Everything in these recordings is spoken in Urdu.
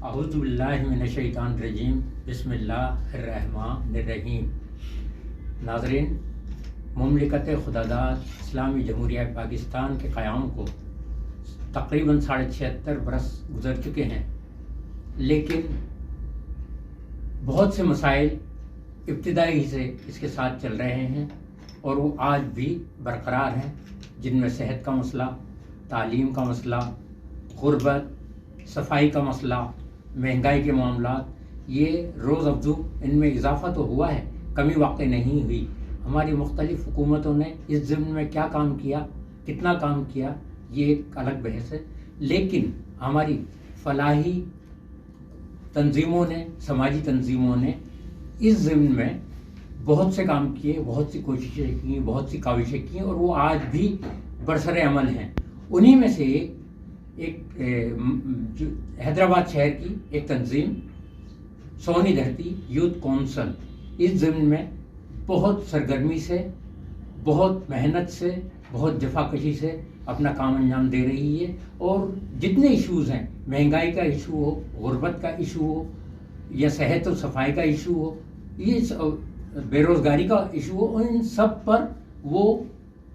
اعوذ باللہ من الشیطان الرجیم بسم اللہ الرحمن الرحیم۔ ناظرین، مملکت خداداد اسلامی جمہوریہ پاکستان کے قیام کو تقریباً 76.5 برس گزر چکے ہیں، لیکن بہت سے مسائل ابتدائی سے اس کے ساتھ چل رہے ہیں اور وہ آج بھی برقرار ہیں، جن میں صحت کا مسئلہ، تعلیم کا مسئلہ، غربت، صفائی کا مسئلہ، مہنگائی کے معاملات۔ یہ روز افزو ان میں اضافہ تو ہوا ہے، کمی واقع نہیں ہوئی۔ ہماری مختلف حکومتوں نے اس ضمن میں کیا کام کیا، کتنا کام کیا، یہ ایک الگ بحث ہے، لیکن ہماری فلاحی تنظیموں نے، سماجی تنظیموں نے اس ضمن میں بہت سے کام کیے، بہت سی کوششیں کی، بہت سی کاوشیں کی، اور وہ آج بھی برسر عمل ہیں۔ انہی میں سے ایک حیدرآباد شہر کی ایک تنظیم سونی دھرتی یوتھ کونسل اس ضمن میں بہت سرگرمی سے، بہت محنت سے، بہت جفاکشی سے اپنا کام انجام دے رہی ہے، اور جتنے ایشوز ہیں، مہنگائی کا ایشو ہو، غربت کا ایشو ہو، یا صحت و صفائی کا ایشو ہو، یہ بے روزگاری کا ایشو ہو، ان سب پر وہ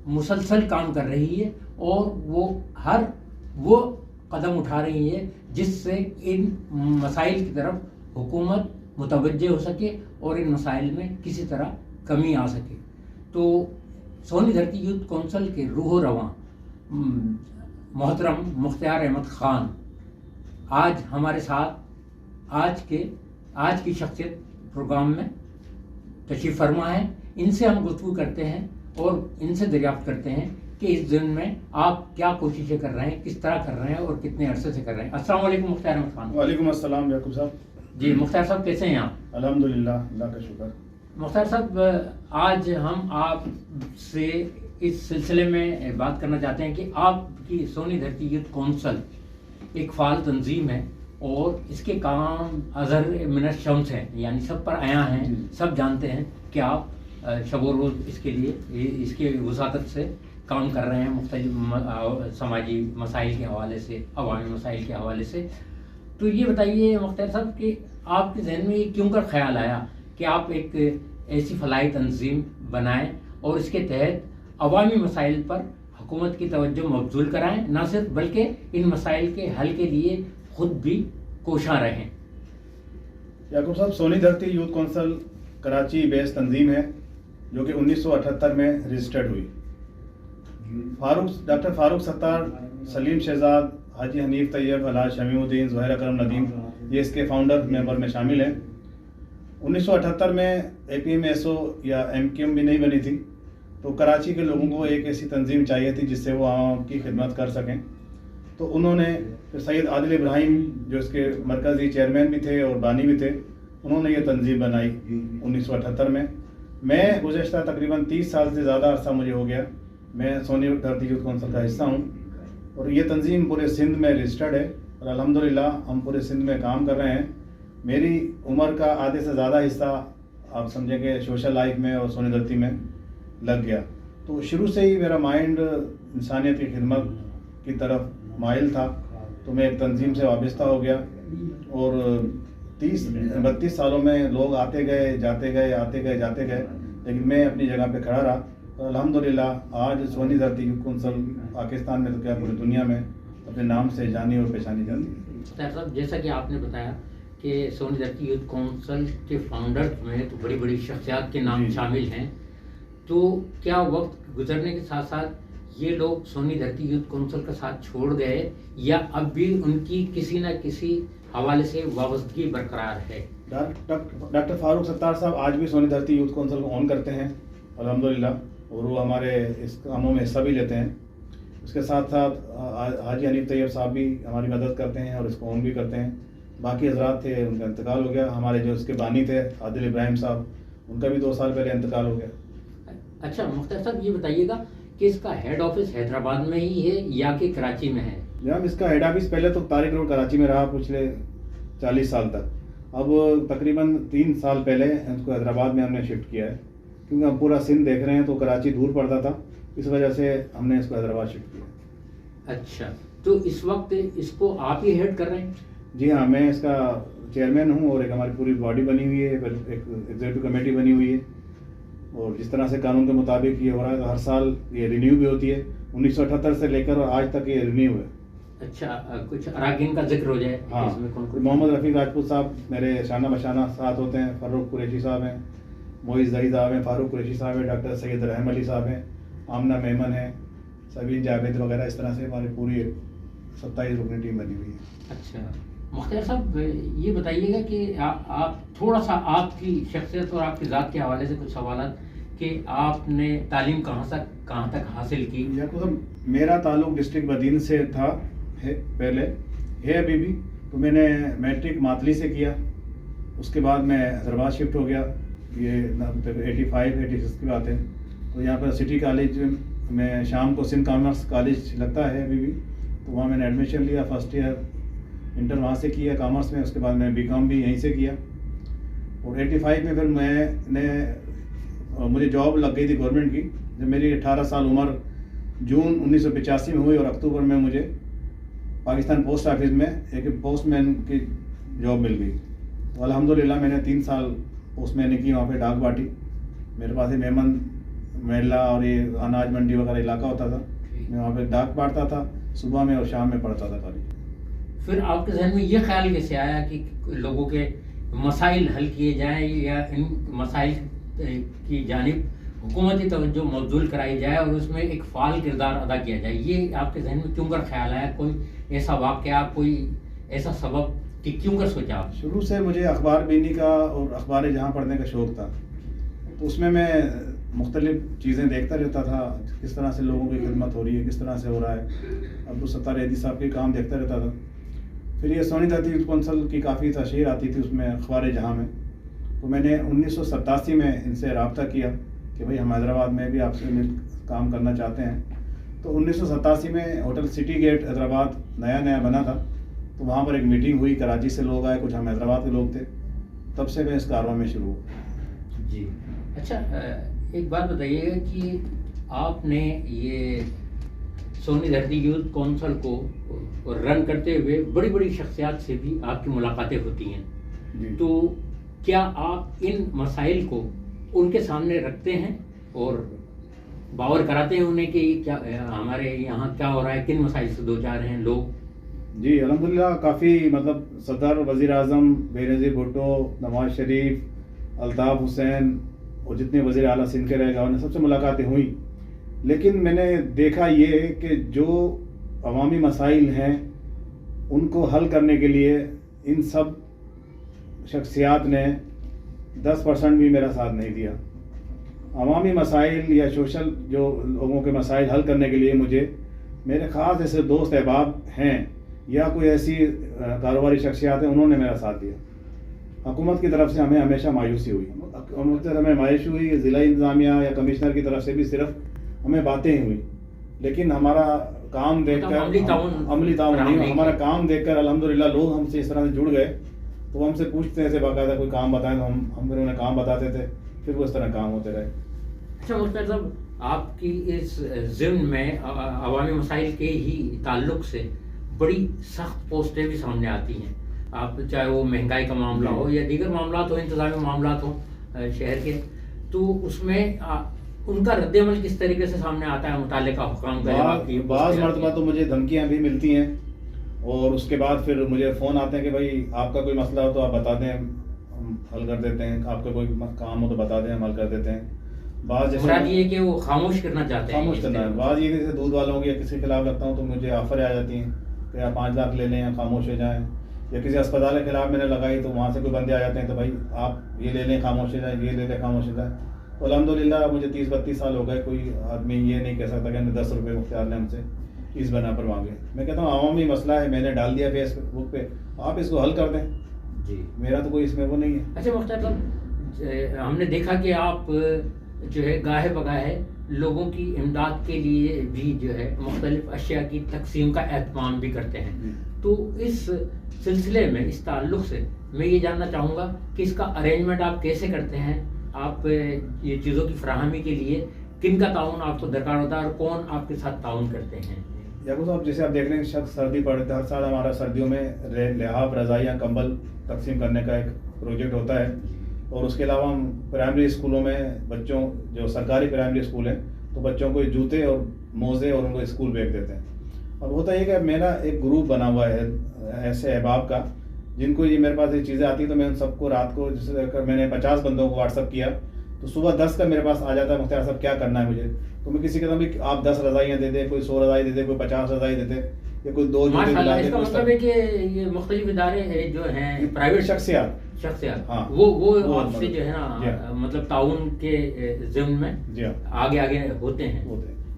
مسلسل کام کر رہی ہے، اور وہ قدم اٹھا رہی ہے جس سے ان مسائل کی طرف حکومت متوجہ ہو سکے اور ان مسائل میں کسی طرح کمی آ سکے۔ تو سونی دھرتی یوتھ کونسل کے روح و رواں محترم مختار احمد خان آج ہمارے ساتھ آج کی شخصیت پروگرام میں تشریف فرما ہے۔ ان سے ہم گفتگو کرتے ہیں اور ان سے دریافت کرتے ہیں کہ اس ضمن میں آپ کیا کوششیں کر رہے ہیں، کس طرح کر رہے ہیں اور کتنے عرصے سے کر رہے ہیں۔ السلام علیکم مختار احمد خان۔ وعلیکم السلام یعقوب صاحب۔ جی مختار صاحب، کیسے ہیں آپ؟ الحمدللہ، اللہ کا شکر۔ مختار صاحب، آج ہم آپ سے اس سلسلے میں بات کرنا چاہتے ہیں کہ آپ کی سونی دھرتی یوتھ کونسل ایک فعال تنظیم ہے، اور اس کے کام اظہر من الشمس ہیں، یعنی سب پر عیاں ہیں، سب جانتے ہیں کہ آپ شب و روز اس کے لیے، اس کے وساطت سے کام کر رہے ہیں، مختلف سماجی مسائل کے حوالے سے، عوامی مسائل کے حوالے سے۔ تو یہ بتائیے مختار صاحب کہ آپ کے ذہن میں یہ کیوں کر خیال آیا کہ آپ ایک ایسی فلاحی تنظیم بنائیں اور اس کے تحت عوامی مسائل پر حکومت کی توجہ مبذول کرائیں، نہ صرف بلکہ ان مسائل کے حل کے لیے خود بھی کوشاں رہیں؟ یعقوب صاحب، سونی دھرتی یوتھ کونسل کراچی بیس تنظیم ہے جو کہ 1978 میں رجسٹرڈ ہوئی۔ ڈاکٹر فاروق ستار، سلیم شہزاد، حاجی حنیف طیب، الحاج شمیع الدین، ظہیر اکرم ندیم، یہ اس کے فاؤنڈر ممبر میں شامل ہیں۔ 1978 میں اے پی ایم ایس او یا ایم کیو ایم بھی نہیں بنی تھی، تو کراچی کے لوگوں کو ایک ایسی تنظیم چاہیے تھی جس سے وہ عوام کی خدمت کر سکیں۔ تو انہوں نے پھر سید عادل ابراہیم، جو اس کے مرکزی چیئرمین بھی تھے اور بانی بھی تھے، انہوں نے یہ تنظیم بنائی 1978 میں۔ میں گزشتہ تقریباً 30 سال سے زیادہ عرصہ مجھے ہو گیا، میں سونی دھرتی یوتھ کونسل کا حصہ ہوں، اور یہ تنظیم پورے سندھ میں رجسٹرڈ ہے، اور الحمدللہ ہم پورے سندھ میں کام کر رہے ہیں۔ میری عمر کا آدھے سے زیادہ حصہ آپ سمجھیں کہ سوشل لائف میں اور سونی دھرتی میں لگ گیا۔ تو شروع سے ہی میرا مائنڈ انسانیت کی خدمت کی طرف مائل تھا، تو میں ایک تنظیم سے وابستہ ہو گیا، اور 32 سالوں میں لوگ آتے گئے جاتے گئے، لیکن میں اپنی جگہ پہ کھڑا رہا۔ تو الحمدللہ آج سونی دھرتی یوتھ کونسل پاکستان میں تو کیا پوری دنیا میں اپنے نام سے جانی اور پہچانی جاتی ہے۔ مختار صاحب، جیسا کہ آپ نے بتایا کہ سونی دھرتی یوتھ کونسل کے فاؤنڈر میں تو بڑی بڑی شخصیات کے نام شامل ہیں، تو کیا وقت گزرنے کے ساتھ ساتھ یہ لوگ سونی دھرتی یوتھ کونسل کا ساتھ چھوڑ گئے، یا اب بھی ان کی کسی نہ کسی حوالے سے وابستگی برقرار ہے؟ ڈاکٹر فاروق ستار صاحب آج بھی سونی دھرتی یوتھ کونسل کو اون کرتے ہیں الحمدللہ، اور وہ ہمارے اس کاموں میں حصہ بھی لیتے ہیں۔ اس کے ساتھ ساتھ حاجی حنیف طیب صاحب بھی ہماری مدد کرتے ہیں اور اس کو اون بھی کرتے ہیں۔ باقی حضرات تھے، ان کا انتقال ہو گیا۔ ہمارے جو اس کے بانی تھے عادل ابراہیم صاحب، ان کا بھی 2 سال پہلے انتقال ہو گیا۔ اچھا مختار صاحب، یہ بتائیے گا کہ اس کا ہیڈ آفس حیدرآباد میں ہی ہے یا کہ کراچی میں ہے؟ جناب، اس کا ہیڈ آفس پہلے تو طارق روڈ کراچی میں رہا پچھلے 40 سال تک، اب تقریباً 3 سال پہلے اس کو حیدرآباد میں ہم نے شفٹ کیا ہے، کیونکہ ہم پورا سندھ دیکھ رہے ہیں تو کراچی دور پڑتا تھا، اس وجہ سے ہم نے اس کو حیدرآباد شفٹ کیا۔ اچھا، تو اس وقت اس کو آپ ہی ہیڈ کر رہے ہیں؟ جی ہاں، میں اس کا چیئرمین ہوں اور ایک ہماری پوری باڈی بنی ہوئی ہے، ایک ایگزیکٹو کمیٹی بنی ہوئی ہے، اور جس طرح سے قانون کے مطابق یہ ہو رہا ہے تو ہر سال یہ رینیو بھی ہوتی ہے، 1978 سے لے کر اور آج تک یہ رینیو ہے۔ اچھا، کچھ اراکین کا ذکر ہو جائے ہاں، اس میں کون کون؟ محمد رفیق راجپوت صاحب میرے شانہ بشانہ ساتھ ہوتے ہیں، فاروق قریشی صاحب ہیں، معیز زئی صاحب ہیں، فاروق قریشی صاحب ہیں، ڈاکٹر سید رحم علی صاحب ہیں، آمنہ میمن ہیں، سبین جاوید وغیرہ، اس طرح سے ہماری پوری 27 رکنی ٹیم بنی ہوئی ہے۔ اچھا مختار صاحب، یہ بتائیے گا کہ آپ تھوڑا سا آپ کی شخصیت اور آپ کی ذات کے حوالے سے کچھ سوالات کہ آپ نے تعلیم کہاں تک حاصل کی؟ میرا تعلق ڈسٹرکٹ بدین سے تھا، پہلے ہے ابھی بھی، تو میں نے میٹرک ماتلی سے کیا، اس کے بعد میں حیدرآباد شفٹ ہو گیا، یہ 85-86 کی بات ہے، تو یہاں پر سٹی کالج میں شام کو سندھ کامرس کالج لگتا ہے ابھی بھی، تو وہاں میں نے ایڈمیشن لیا، فرسٹ ایئر انٹر وہاں سے کیا کامرس میں، اس کے بعد میں بی کام بھی یہیں سے کیا، اور 85 میں پھر مجھے جاب لگ گئی تھی گورنمنٹ کی، جب میری 18 سال عمر جون 1985 میں ہوئی، اور اکتوبر میں مجھے پاکستان پوسٹ آفس میں ایک پوسٹ مین کی جاب مل گئی، تو الحمدللہ میں نے 3 سال پوسٹ مین کی وہاں پہ ڈاک باٹی، میرے پاس میمن میلا اور یہ اناج منڈی وغیرہ علاقہ ہوتا تھا، میں وہاں پہ ڈاک بانٹتا تھا، صبح میں اور شام میں پڑھتا تھا کالج۔ پھر آپ کے ذہن میں یہ خیال کیسے آیا کہ لوگوں کے مسائل حل کیے جائیں یا ان مسائل کی جانب حکومتی توجہ مبذول کرائی جائے اور اس میں ایک فعال کردار ادا کیا جائے، یہ آپ کے ذہن میں کیوں کر خیال آیا؟ کوئی ایسا واقعہ، کوئی ایسا سبب کہ کیوں کر سوچا آپ؟ شروع سے مجھے اخبار بینی کا اور اخبار جہاں پڑھنے کا شوق تھا، تو اس میں مختلف چیزیں دیکھتا رہتا تھا، کس طرح سے لوگوں کی خدمت ہو رہی ہے، کس طرح سے ہو رہا ہے، عبدالستار ایدھی صاحب کے کام دیکھتا رہتا تھا، پھر یہ سونی دھرتی یوتھ کونسل کی کافی تشہیر آتی تھی اس میں اخبار جہاں میں، تو میں نے 1987 میں ان سے رابطہ کیا کہ بھائی ہم حیدرآباد میں بھی آپ سے مل کام کرنا چاہتے ہیں، تو 1987 میں ہوٹل سٹی گیٹ حیدرآباد نیا بنا تھا، تو وہاں پر ایک میٹنگ ہوئی، کراچی سے لوگ آئے، کچھ ہم حیدرآباد کے لوگ تھے، تب سے میں اس کارواں میں شروع ہوں۔ جی اچھا، ایک بات بتائیے گا کہ آپ نے یہ سونی دھرتی یوتھ کونسل کو رن کرتے ہوئے بڑی بڑی شخصیات سے بھی آپ کی ملاقاتیں ہوتی ہیں، جی، تو کیا آپ ان مسائل کو ان کے سامنے رکھتے ہیں اور باور کراتے ہیں انہیں کہ کیا ہمارے یہاں کیا ہو رہا ہے، کن مسائل سے دو چار ہیں لوگ؟ جی الحمدللہ، کافی صدر، وزیر اعظم بےنظیر بھٹو، نواز شریف، الطاف حسین اور جتنے وزیر اعلیٰ سندھ کے رہے گورنر، سب سے ملاقاتیں ہوئیں، لیکن میں نے دیکھا یہ کہ جو عوامی مسائل ہیں ان کو حل کرنے کے لیے ان سب شخصیات نے 10% بھی میرا ساتھ نہیں دیا۔ عوامی مسائل یا سوشل جو لوگوں کے مسائل حل کرنے کے لیے مجھے میرے خاص ایسے دوست احباب ہیں یا کوئی ایسی کاروباری شخصیات ہیں، انہوں نے میرا ساتھ دیا۔ حکومت کی طرف سے ہمیں ہمیشہ مایوسی ہوئی، ہمیں مایوسی ہوئی، ضلع انتظامیہ یا کمشنر کی طرف سے بھی صرف ہمیں باتیں ہی ہوئی، لیکن ہمارا کام دیکھ کر عملی تعاون نہیں، ہمارا کام دیکھ کر الحمدللہ لوگ ہم سے اس طرح سے جڑ گئے، تو وہ ہم سے پوچھتے ہیں، باقاعدہ کوئی کام بتائیں تو ہم پھر انہیں کام بتاتے تھے، پھر وہ اس طرح کام ہوتے رہے۔ اچھا مختار صاحب، آپ کی اس ضمن میں عوامی مسائل کے ہی تعلق سے بڑی سخت پوسٹیں بھی سامنے آتی ہیں، آپ چاہے وہ مہنگائی کا معاملہ ہو یا دیگر معاملات ہو، انتظامی معاملات ہوں شہر کے، تو اس میں ان کا رد عمل کس طریقے سے سامنے آتا ہے متعلقہ حکام کا؟ بعض مرتبہ تو مجھے دھمکیاں بھی ملتی ہیں، اور اس کے بعد پھر مجھے فون آتے ہیں کہ بھائی آپ کا کوئی مسئلہ ہو تو آپ بتا دیں، ہم حل کر دیتے ہیں، آپ کا کوئی کام ہو تو بتا دیں، ہم حل کر دیتے ہیں۔ بعض مراد یہ کہ وہ خاموش کرنا چاہتے ہیں، خاموش کرنا ہے۔ بعض یہ جیسے دودھ والوں کی یا کسی کے خلاف کرتا ہوں تو مجھے آفریں آ جاتی ہیں کہ آپ 5 لاکھ لے لیں یا خاموش ہو جائیں، یا کسی اسپتال کے خلاف میں نے لگائی تو وہاں سے کوئی بندے آ جاتے ہیں تو بھائی آپ یہ لے لیں خاموش ہو جائیں، یہ لے لیں خاموش ہو جائیں۔ تو الحمدللہ مجھے 30-32 سال ہو گئے، کوئی آدمی یہ نہیں کہہ سکتا کہ ہم نے 10 روپے مختار نے ہم سے اس بنا پر مانگے۔ میں کہتا ہوں عوامی مسئلہ ہے، میں نے ڈال دیا فیس بک پہ، آپ اس کو حل کر دیں، جی میرا تو کوئی اس میں وہ نہیں ہے۔ اچھا مختار صاحب، ہم نے دیکھا کہ آپ جو ہے گاہے بگاہے لوگوں کی امداد کے لیے بھی جو ہے مختلف اشیاء کی تقسیم کا اہتمام بھی کرتے ہیں، تو اس سلسلے میں اس تعلق سے میں یہ جاننا چاہوں گا کہ اس کا ارینجمنٹ آپ کیسے کرتے ہیں؟ آپ یہ چیزوں کی فراہمی کے لیے کن کا تعاون آپ کو درکار ہوتا ہے اور کون آپ کے ساتھ تعاون کرتے ہیں؟ یعقوب صاحب جیسے آپ دیکھ رہے ہیں شخص سردی پڑ رہی ہے، ہر سال ہمارا سردیوں میں لحاف رضائیاں کمبل تقسیم کرنے کا ایک پروجیکٹ ہوتا ہے، اور اس کے علاوہ ہم پرائمری اسکولوں میں بچوں جو سرکاری پرائمری اسکول ہیں تو بچوں کو جوتے اور موزے اور ان کو اسکول بیگ دیتے ہیں. اب ہوتا یہ کہ میرا ایک گروپ بنا ہوا ہے ایسے احباب کا جن کو یہ میرے پاس یہ چیزیں آتی تو میں ان سب کو رات کو جیسے میں نے 50 بندوں کو واٹس اپ کیا تو صبح 10 کا میرے پاس آ جاتا ہے مختار صاحب کیا کرنا ہے مجھے، تو میں کسی کے بھی آپ 10 رضائیاں دے دیں، کوئی 100 رضائی دے دے، کوئی 50 رضائی دے دے، یا کوئی 2 جوتے دلا دے. اس کا مطلب ہے کہ یہ مختلف ادارے جو ہیں پرائیویٹ شخصیات ہاں وہ آپ سے جو ہے نا مطلب تعاون کے ضمن میں آگے ہوتے ہیں.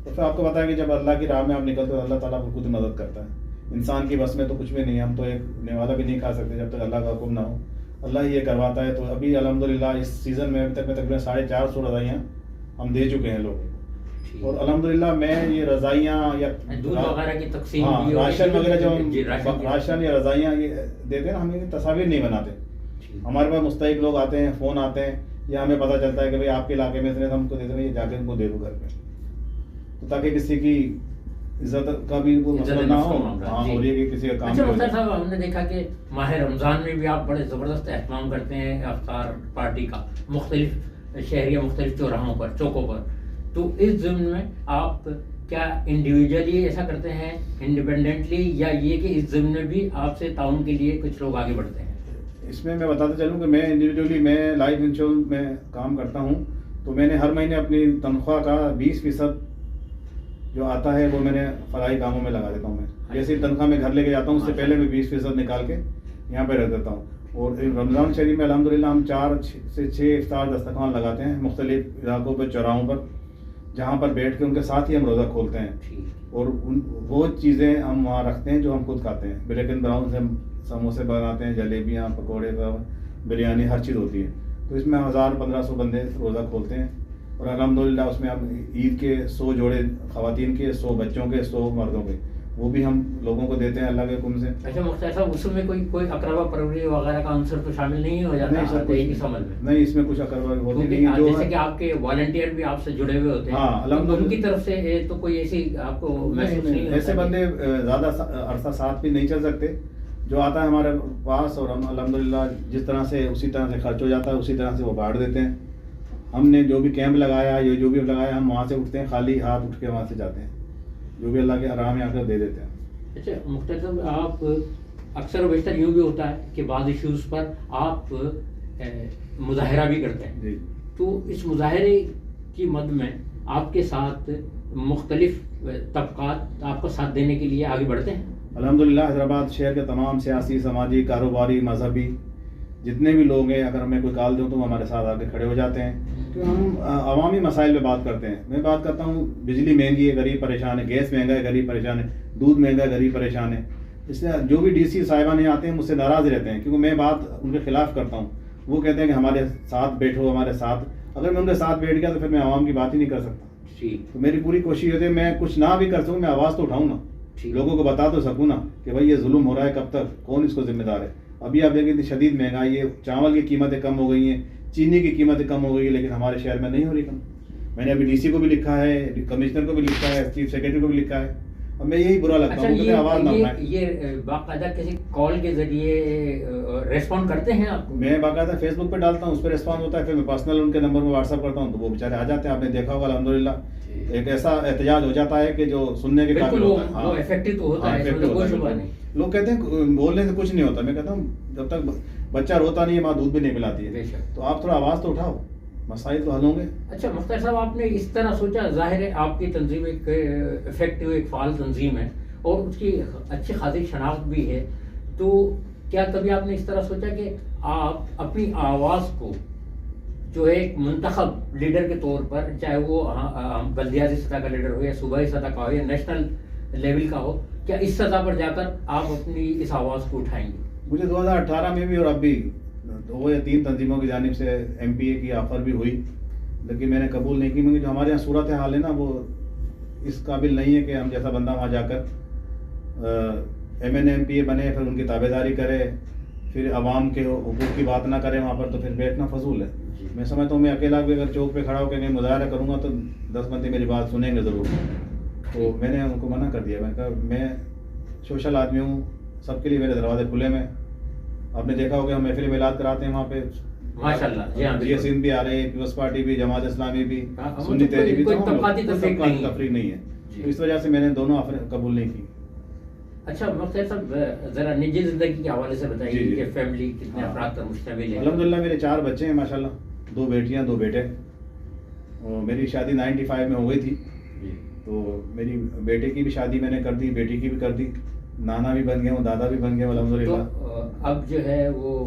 تو پھر آپ کو پتا ہے کہ جب اللہ کی راہ میں آپ نکلتے ہو اللہ تعالیٰ کو خود مدد کرتا ہے. انسان کی بس میں تو کچھ بھی نہیں ہے، ہم تو ایک نوالہ بھی نہیں کھا سکتے جب تک اللہ کا حکم نہ ہو. اللہ یہ کرواتا ہے. تو ابھی الحمدللہ اس سیزن میں ابھی تک میں تقریباً 450 رضائیاں ہم دے چکے ہیں لوگوں کو، اور الحمدللہ میں یہ رضائیاں یا دودھ وغیرہ کی تقسیم راشن وغیرہ جو ہم راشن یا رضائیاں یہ دیتے ہیں نا، ہم یہ تصاویر نہیں بناتے. ہمارے پاس مستحق لوگ آتے ہیں، فون آتے ہیں، یا ہمیں پتہ چلتا ہے کہ بھائی آپ کے علاقے میں اتنے ہم کو دیتے ہیں، یہ جا کے ان کو دے دو گھر پہ، تو تاکہ کسی کی عزت کا بھی وہ مسئلہ نہ ہو. ہاں ہو رہی ہے کہ کسی کا کام. اچھا مختار صاحب، ہم نے دیکھا کہ ماہ رمضان میں بھی آپ بڑے زبردست اہتمام کرتے ہیں افطار پارٹی کا مختلف شہریہ مختلف چوراہوں پر چوکوں پر، تو اس ضمن میں آپ کیا انڈیویجولی ایسا کرتے ہیں انڈیپینڈنٹلی، یا یہ کہ اس ضمن میں بھی آپ سے تعاون کے لیے کچھ لوگ آگے بڑھتے ہیں؟ اس میں بتاتا چلوں کہ میں انڈیویجولی میں لائف انشورنس میں کام کرتا ہوں، تو میں نے ہر مہینے اپنی تنخواہ کا 20% جو آتا ہے وہ میں نے فلاحی کاموں میں لگا دیتا ہوں. میں جیسے تنخواہ میں گھر لے کے جاتا ہوں اس سے پہلے میں 20% نکال کے یہاں پہ رہ دیتا ہوں. اور رمضان شریف میں الحمدللہ ہم 4 سے 6 افطار دسترخوان لگاتے ہیں مختلف علاقوں پہ، چوراہوں پر، جہاں پر بیٹھ کے ان کے ساتھ ہی ہم روزہ کھولتے ہیں، اور وہ چیزیں ہم وہاں رکھتے ہیں جو ہم خود کھاتے ہیں. بلیک اینڈ براؤن سے ہم سموسے بناتے ہیں، جلیبیاں، پکوڑے، بریانی، ہر چیز ہوتی ہے. تو اس میں 1000-1500 بندے روزہ کھولتے ہیں، اور الحمدللہ اس میں ہم عید کے 100 جوڑے خواتین کے، 100 بچوں کے، 100 مردوں کے، وہ بھی ہم لوگوں کو دیتے ہیں اللہ کے حکم سے. اچھا مختار صاحب، اس میں کوئی اقربا پروری وغیرہ کا عنصر تو شامل نہیں ہو جاتا؟ نہیں، اس میں کچھ اقربا ہوتی نہیں. جیسے کہ آپ کے والنٹیئر بھی آپ سے جڑے ہوئے ہوتے ہیں، ان کی طرف سے تو کوئی ایسی آپ کو محسوس نہیں؟ ایسے بندے زیادہ عرصہ ساتھ بھی نہیں چل سکتے. جو آتا ہے ہمارے پاس اور ہم الحمدللہ جس طرح سے اسی طرح سے خرچ ہو جاتا ہے اسی طرح سے وہ بانٹ دیتے ہیں. ہم نے جو بھی کیمپ لگایا یا جو بھی لگایا ہم وہاں سے اٹھتے ہیں، خالی ہاتھ اٹھ کے وہاں سے جاتے ہیں، جو بھی اللہ کے آرام میں آ کر دے دیتے ہیں. اچھا مختار صاحب، آپ اکثر و بیشتر یوں بھی ہوتا ہے کہ بعض ایشوز پر آپ مظاہرہ بھی کرتے ہیں جی، تو اس مظاہرے کی مد میں آپ کے ساتھ مختلف طبقات آپ کو ساتھ دینے کے لیے آگے بڑھتے ہیں؟ الحمدللہ حیدرآباد شہر کے تمام سیاسی، سماجی، کاروباری، مذہبی جتنے بھی لوگ ہیں، اگر ہمیں کوئی کال دوں تو وہ ہمارے ساتھ آ کے کھڑے ہو جاتے ہیں. تو ہم عوامی مسائل پہ بات کرتے ہیں. میں بات کرتا ہوں بجلی مہنگی ہے، غریب پریشان ہے، گیس مہنگا ہے، غریب پریشان ہے، دودھ مہنگا ہے، غریب پریشان ہے. اس لیے جو بھی ڈی سی صاحبان آتے ہیں مجھ سے ناراض رہتے ہیں، کیونکہ میں بات ان کے خلاف کرتا ہوں. وہ کہتے ہیں کہ ہمارے ساتھ بیٹھو، ہمارے ساتھ. اگر میں ان کے ساتھ بیٹھ گیا تو پھر میں عوام کی بات ہی نہیں کر سکتا. تو میری پوری کوشش ہوتی ہے میں کچھ نہ بھی کر سکوں، میں آواز تو اٹھاؤں نا، لوگوں کو بتا تو سکوں نا کہ بھائی یہ ظلم ہو رہا ہے، کب تک، کون اس کو ذمہ دار ہے. ابھی آپ دیکھیں اتنی شدید مہنگائی ہے، چاول کی قیمتیں کم ہو گئی ہیں، چینی کی قیمتیں کم ہو گئی ہیں، لیکن ہمارے شہر میں نہیں ہو رہی کم. میں نے ابھی ڈی سی کو بھی لکھا ہے، کمشنر کو بھی لکھا ہے، چیف سیکرٹری کو بھی لکھا ہے، اور میں یہی برا لگتا ہوں کہ آواز نہ اٹھائیں. یہ باقاعدہ کسی کال کے ذریعے ریسپونڈ کرتے ہیں آپ؟ میں باقاعدہ فیس بک پہ ڈالتا ہوں، اس پہ ریسپانس ہوتا ہے، پھر میں پرسنل ان کے نمبر پہ واٹس ایپ کرتا ہوں تو وہ بیچارے آ جاتے ہیں. آپ نے دیکھا ہوگا الحمدللہ ایک ایسا احتجاج ہو جاتا ہے کہ جو سننے کے قابل ہوتا ہے. وہ افیکٹو تو ہوتا ہے، کوئی شبہ نہیں. لوگ کہتے ہیں بولنے سے کچھ نہیں ہوتا. میں کہتا ہوں جب تک بچہ روتا نہیں ہے ماں دودھ بھی نہیں پلاتی ہے، تو آپ تھوڑا آواز تو اٹھاؤ، مسائل تو حل ہوں گے. اچھا مختار صاحب، آپ نے اس طرح سوچا، ظاہر ہے آپ کی تنظیم ایک افیکٹو، ایک فعال تنظیم ہے اور اس کی اچھی خاصی شناخت بھی ہے، تو کیا کبھی آپ نے اس طرح سوچا کہ آپ اپنی آواز کو جو ایک منتخب لیڈر کے طور پر، چاہے وہ بلدیاتی سطح کا لیڈر ہو یا صوبائی سطح کا ہو یا نیشنل لیول کا ہو، کیا اس سطح پر جا کر آپ اپنی اس آواز کو اٹھائیں گے؟ مجھے 2018 میں بھی اور اب بھی 2 یا 3 تنظیموں کی جانب سے MPA کی آفر بھی ہوئی، لیکن میں نے قبول نہیں کی. مگر جو ہمارے یہاں صورت حال ہے نا وہ اس قابل نہیں ہے کہ ہم جیسا بندہ وہاں جا کر MNA MPA بنے، پھر ان کی تابع داری کرے، پھر عوام کے حقوق کی بات نہ کرے وہاں پر، تو پھر بیٹھنا فضول ہے. میں سمجھتا ہوں میں اکیلا بھی اگر چوک پہ کھڑا ہو کے مظاہرہ کروں گا تو 10 بندے میری بات سنیں گے ضرور. تو میں نے ان کو منع کر دیا. میں نے کہا میں سوشل آدمی ہوں, سب کے لیے میرے دروازے کھلے میں. آپ نے دیکھا ہوگا ہم محفل میلاد کراتے ہیں وہاں پہ ماشاء اللہ. جی ہاں, جی سندھ بھی آ رہے ہیں, پیپلز پارٹی بھی, جماعت اسلامی بھی, ہم سنی تحریک بھی, کوئی تو ہم لوگ طبقاتی تفریق نہیں ہے. تو اس وجہ سے میں نے دونوں قبول نہیں کی. اچھا مختار صاحب, ذرا نجی زندگی کے حوالے سے بتائیے کہ فیملی کتنے افراد پر مشتمل ہے؟ الحمدللہ میرے 4 بچے ہیں ماشاءاللہ, 2 بیٹیاں 2 بیٹے. اور میری شادی 95 میں ہو گئی تھی. تو میری بیٹے کی بھی شادی میں نے کر دی, بیٹی کی بھی کر دی, نانا بھی بن گئے ہوں, دادا بھی بن گئے الحمدللہ. تو اب جو ہے وہ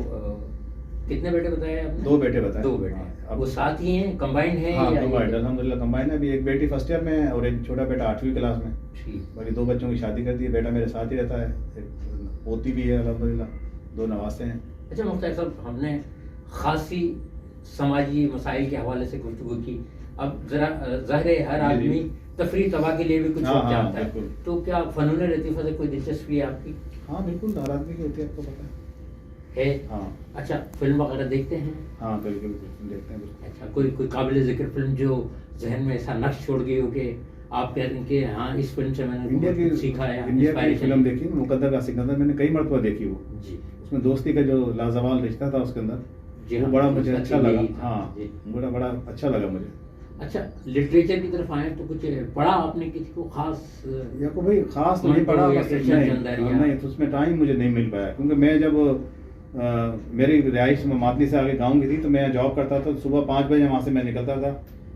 کتنے بیٹے بتائے آپ نے؟ 2 بیٹے بتائے. 2 بیٹے. وہ ساتھ ہی ہیں, کمبائنڈ ہیں؟ ہاں کمبائنڈ, الحمدللہ کمبائنڈ ہے. ابھی ایک بیٹی فرسٹ ایئر میں ہے اور ایک چھوٹا بیٹا 8ویں کلاس میں. باقی 2 بچوں کی شادی کر دی. بیٹا میرے ساتھ ہی رہتا ہے, ایک پوتی بھی ہے الحمدللہ, 2 نواسے ہیں. اچھا مختار صاحب, ہم نے خاصی سماجی مسائل کے حوالے سے گفتگو کی. اب ذرا ظاہر ہے ہر آدمی تفریح تباہ کے لیے بھی کچھ وقت چاہتا ہے, تو کیا فنون لطیفہ سے کوئی دلچسپی ہے آپ کی؟ ہاں بالکل, ہر آدمی کی ہوتی ہے, آپ کو پتہ ہے. ہاں. اچھا فلم وغیرہ دیکھتے ہیں؟ ہاں بالکل دیکھتے ہیں. اچھا کوئی قابل ذکر فلم جو ذہن میں ایسا نقش چھوڑ گئی ہو کہ آپ کہتے ہیں کہ ہاں اس فلم سے میں نے انڈیا کی سیکھا ہے؟ انڈیا کی فلم دیکھی مقدر کا سکندر, میں نے کئی مرتبہ دیکھی وہ. جی. اس میں دوستی کا جو لازوال رشتہ تھا اس کے اندر, وہ بڑا مجھے اچھا لگا. ہاں بڑا اچھا لگا مجھے. اچھا لٹریچر کی طرف آئیں تو کچھ پڑھا آپ نے کسی کو خاص؟ یا کو بھائی خاص تو نہیں پڑھا, نہیں تو اس میں ٹائم مجھے نہیں مل پایا, کیونکہ میں جب میری رہائش ماتلی سے آگے گاؤں کی تھی تو میں جاب کرتا تھا. صبح 5 بجے وہاں سے میں نکلتا تھا,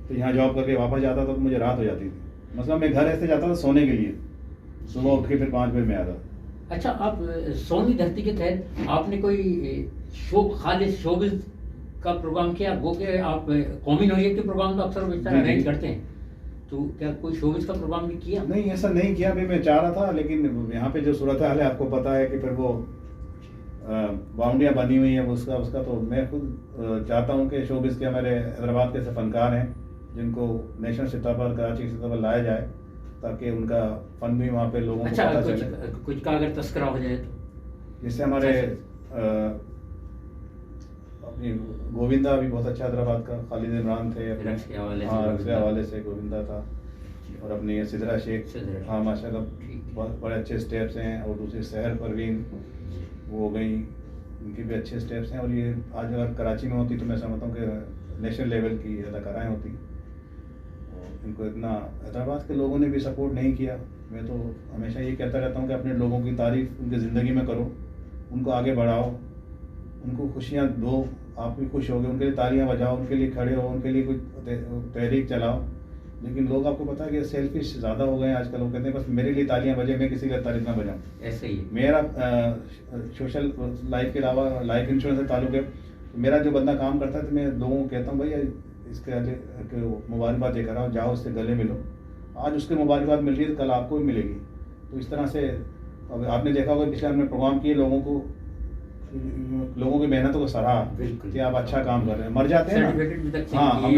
تو یہاں جاب کر کے واپس جاتا تھا تو مجھے رات ہو جاتی تھی. مثلا میں گھر ایسے جاتا تھا سونے کے لیے, صبح اٹھ کے پھر 5 بجے میں آتا. اچھا آپ سونی دھرتی کے تحت آپ نے کوئی خالص شوبز کا پروگرام کیا؟ وہ کہ آپ قومی نوعیت کے پروگرام تو اکثر بیشتر ارینج کرتے ہیں, تو کیا کوئی شوبز کا پروگرام بھی کیا؟ نہیں ایسا نہیں کیا. ابھی میں چاہ رہا تھا, لیکن یہاں پہ جو صورت حال ہے آپ کو پتہ ہے کہ پھر وہ باؤنڈریاں بنی ہوئی ہیں اس کا تو میں خود چاہتا ہوں کہ شوبز کے ہمارے حیدرآباد کے ایسے فنکار ہیں جن کو نیشنل سطح پر, کراچی کی سطح پر لایا جائے تاکہ ان کا فن بھی وہاں پہ لوگوں کو پتہ چلے. کچھ کا اگر تذکرہ ہو جائے تو جس سے ہمارے اپنی گووندا بھی بہت اچھا حیدرآباد کا, خالد عمران تھے رقص کے حوالے سے گووندا تھا, اور اپنی سدرا شیخ, ہاں ماشاء اللہ بہت بڑے اچھے اسٹیپس ہیں. اور دوسری سحر پروین وہ ہو گئی, ان کے بھی اچھے اسٹیپس ہیں. اور یہ آج اگر کراچی میں ہوتی تو میں سمجھتا ہوں کہ نیشنل لیول کی اداکارائیں ہوتی. ان کو اتنا حیدرآباد کے لوگوں نے بھی سپورٹ نہیں کیا. میں تو ہمیشہ یہ کہتا رہتا ہوں کہ اپنے لوگوں کی تعریف ان کی زندگی میں کرو, ان کو آگے بڑھاؤ, ان کو خوشیاں دو, آپ بھی خوش ہو گئے, ان کے لیے تالیاں بجاؤ, ان کے لیے کھڑے ہو, ان کے لیے کوئی تحریک چلاؤ. لیکن لوگ آپ کو پتا ہے کہ سیلفش زیادہ ہو گئے ہیں آج کل. وہ کہتے ہیں بس میرے لیے تالیاں بجے, میں کسی کا تاریخ نہ بجاؤں. ایسے ہی میرا سوشل لائف کے علاوہ لائف انشورنس سے تعلق ہے, میرا جو بندہ کام کرتا ہے تو میں لوگوں کو کہتا ہوں بھائی اس کے مبارکباد دے کر آؤ, جاؤ اس سے گلے ملو. آج اس کے مبارکباد مل رہی ہے تو کل آپ کو بھی ملے گی. تو اس طرح سے اب آپ نے دیکھا ہوگا پچھلے ہم نے پروگرام کیے, لوگوں کی محنتوں کو سراہا کہ آپ اچھا کام کر رہے ہیں. مر جاتے ہیں نا, ہاں ہم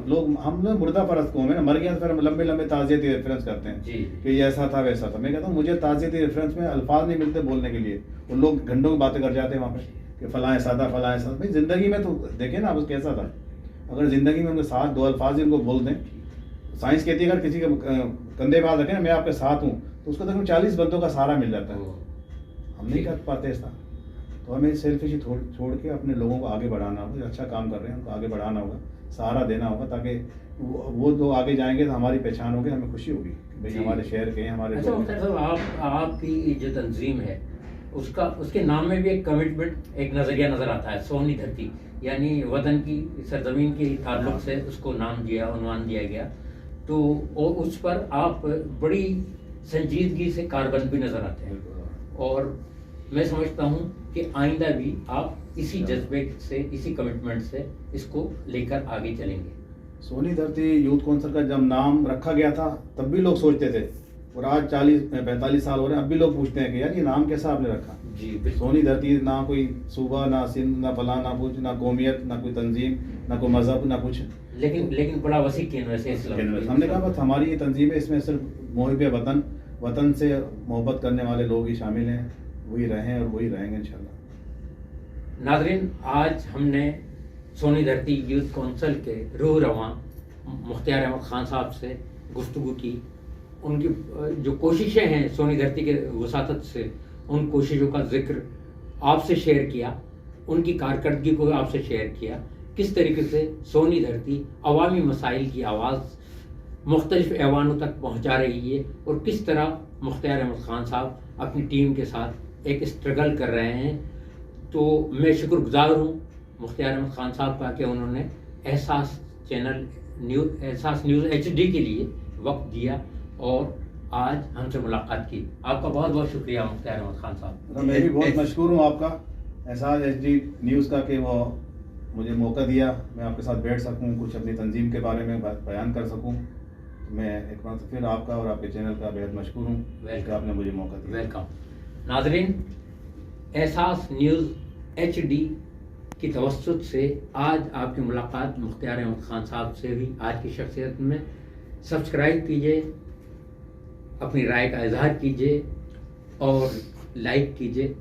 لوگ مردہ پرست قوم ہے نا, مر گیا تو پھر ہم لمبے تعزیتی ریفرنس کرتے ہیں کہ یہ ایسا تھا ویسا تھا. میں کہتا ہوں مجھے تعزیتی ریفرنس میں الفاظ نہیں ملتے بولنے کے لیے, اور لوگ گھنٹوں کی باتیں کر جاتے ہیں وہاں پہ کہ فلاں ایسا تھا فلاں ایسا تھا. بھائی زندگی میں تو دیکھیں نا آپ کیسا تھا. اگر زندگی میں ان کے ساتھ 2 الفاظ ان کو بول دیں, سائنس کہتی ہے اگر کسی کے کندھے پہ ہاتھ رکھیں نا میں آپ کے ساتھ ہوں, تو اس کو تقریباً 40 بندوں کا سہارا مل جاتا ہے. ہم نہیں کر پاتے ایسا. تو ہمیں سیلفش چھوڑ کے اپنے لوگوں کو آگے بڑھانا ہوگا. جو اچھا کام کر رہے ہیں ان کو آگے بڑھانا ہوگا, سہارا دینا ہوگا, تاکہ وہ جو آگے جائیں گے تو ہماری پہچان ہوگی, ہمیں خوشی ہوگی کہ بھائی ہمارے شہر کے ہیں ہمارے. اچھا مختار صاحب, آپ کی جو تنظیم ہے اس کے نام میں بھی ایک کمٹمنٹ, ایک نظریہ نظر آتا ہے, سونی دھرتی, یعنی وطن کی سرزمین کے تعلق سے اس کو نام دیا, عنوان دیا گیا. تو اور اس پر آپ بڑی سنجیدگی سے کاربند بھی نظر آتے ہیں, اور میں سمجھتا ہوں کہ آئندہ بھی آپ اسی جذبے سے, اسی کمٹمنٹ سے اس کو لے کر آگے چلیں گے. سونی دھرتی یوتھ کونسل کا جب نام رکھا گیا تھا تب بھی لوگ سوچتے تھے, اور آج 40-45 سال ہو رہے ہیں اب بھی لوگ پوچھتے ہیں کہ یار یہ نام کیسا آپ نے رکھا. جی سونی دھرتی, نہ کوئی صوبہ, نہ سندھ, نہ فلاں, نہ کچھ, نہ قومیت, نہ کوئی تنظیم, نہ کوئی مذہب, نہ کچھ. لیکن بڑا وسیع کینوس ہے اسلام. ہم نے کہا بس ہماری یہ تنظیم ہے, اس میں صرف محب وطن سے محبت کرنے والے لوگ ہی شامل ہیں, وہی رہیں اور وہی رہیں گے انشاءاللہ. ناظرین, آج ہم نے سونی دھرتی یوتھ کونسل کے روح رواں مختار احمد خان صاحب سے گفتگو کی. ان کی جو کوششیں ہیں سونی دھرتی کے وساطت سے، ان کوششوں کا ذکر آپ سے شیئر کیا، ان کی کارکردگی کو آپ سے شیئر کیا، کس طریقے سے سونی دھرتی عوامی مسائل کی آواز مختلف ایوانوں تک پہنچا رہی ہے، اور کس طرح مختار احمد خان صاحب اپنی ٹیم کے ساتھ ایک اسٹرگل کر رہے ہیں. تو میں شکر گزار ہوں مختار احمد خان صاحب کا کہ انہوں نے احساس چینل احساس نیوز HD کے لیے وقت دیا اور آج ہم سے ملاقات کی. آپ کا بہت بہت شکریہ مختار احمد خان صاحب. میں بھی بہت مشکور ہوں آپ کا احساس HD نیوز کا کہ وہ مجھے موقع دیا میں آپ کے ساتھ بیٹھ سکوں، کچھ اپنی تنظیم کے بارے میں بیان کر سکوں. میں ایک بار پھر آپ کا اور آپ کے چینل کا بہت مشکور ہوں کہ آپ نے مجھے موقع دیا. ویلکم. ناظرین، احساس نیوز HD کی توسط سے آج آپ کی ملاقات مختار احمد خان صاحب سے بھی آج کی شخصیت میں. سبسکرائب کیجئے، اپنی رائے کا اظہار کیجئے اور لائک کیجئے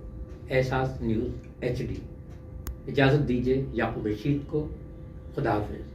احساس نیوز HD. اجازت دیجئے یعقوب رشید کو. خدا حافظ.